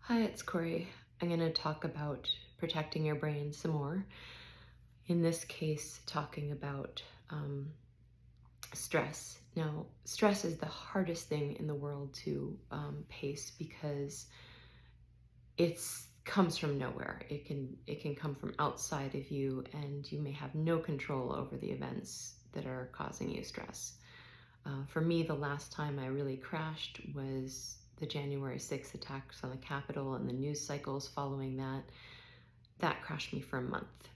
Hi, it's Corey. I'm going to talk about protecting your brain some more. In this case, talking about stress. Now, stress is the hardest thing in the world to pace because it's comes from nowhere. It can come from outside of you, and you may have no control over the events that are causing you stress. For me, the last time I really crashed was the January 6th attacks on the Capitol and the news cycles following that. That crashed me for a month.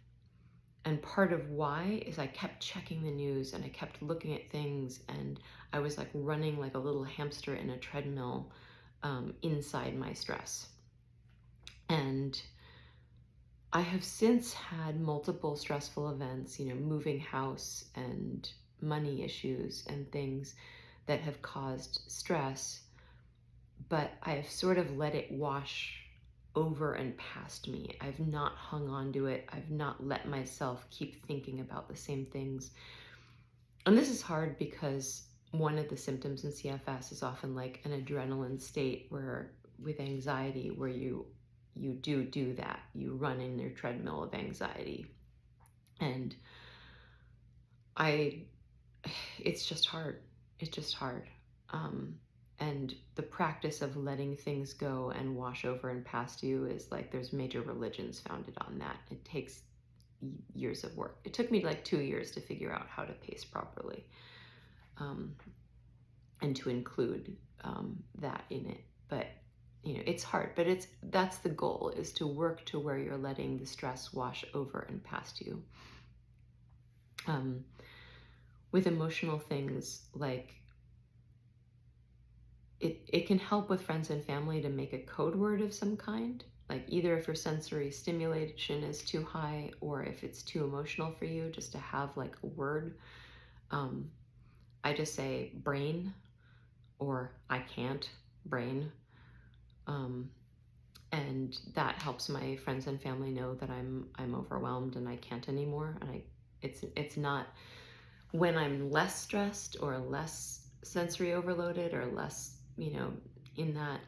And part of why is I kept checking the news and I kept looking at things, and I was like running like a little hamster in a treadmill inside my stress. And I have since had multiple stressful events, moving house and money issues and things that have caused stress, but I've sort of let it wash over and past me. I've not hung on to it. I've not let myself keep thinking about the same things. And this is hard because one of the symptoms in CFS is often like an adrenaline state where with anxiety where you do that. You run in your treadmill of anxiety. And it's just hard. It's just hard. And the practice of letting things go and wash over and past you is like there's major religions founded on that. It takes years of work. It took me like 2 years to figure out how to pace properly, and to include that in it. But it's hard. But that's the goal, is to work to where you're letting the stress wash over and past you. With emotional things, like it can help with friends and family to make a code word of some kind, like either if your sensory stimulation is too high or if it's too emotional for you, just to have like a word. I just say brain, or I can't, brain. And that helps my friends and family know that I'm overwhelmed and I can't anymore. And it's not when I'm less stressed or less sensory overloaded or less, in that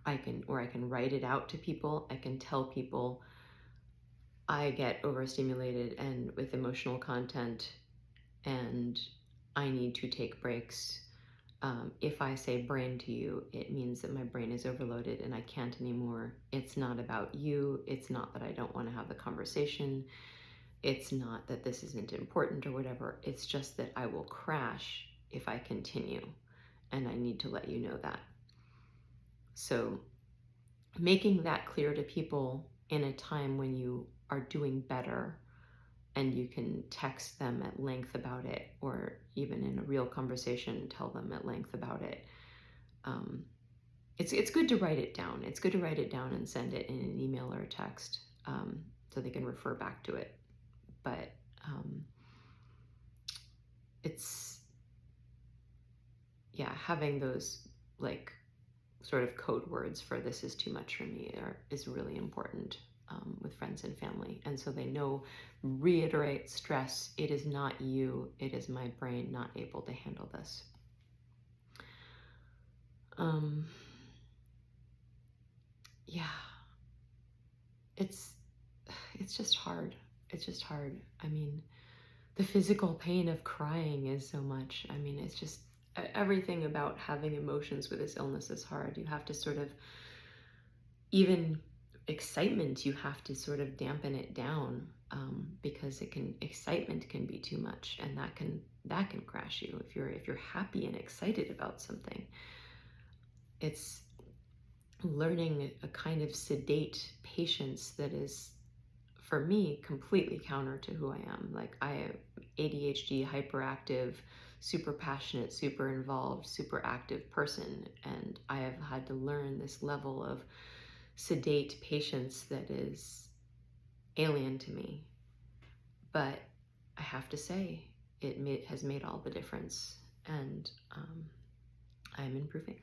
I can write it out to people. I can tell people I get overstimulated and with emotional content and I need to take breaks. If I say brain to you, it means that my brain is overloaded and I can't anymore. It's not about you. It's not that I don't want to have the conversation. It's not that this isn't important or whatever. It's just that I will crash if I continue, and I need to let you know that. So making that clear to people in a time when you are doing better and you can text them at length about it, or even in a real conversation, tell them at length about it. It's good to write it down. It's good to write it down and send it in an email or a text, so they can refer back to it. But having those like sort of code words for this is too much for me is really important with friends and family. And so they know, reiterate, stress, it is not you, it is my brain not able to handle this. It's just hard. It's just hard. I mean, the physical pain of crying is so much. I mean, it's just everything about having emotions with this illness is hard. You have to sort of, even excitement, you have to sort of dampen it down, because excitement can be too much, and that can crash you if you're happy and excited about something. It's learning a kind of sedate patience that is, for me, completely counter to who I am. Like, I am ADHD, hyperactive, super passionate, super involved, super active person, and I have had to learn this level of sedate patience that is alien to me. But I have to say, it has made all the difference, and I'm improving.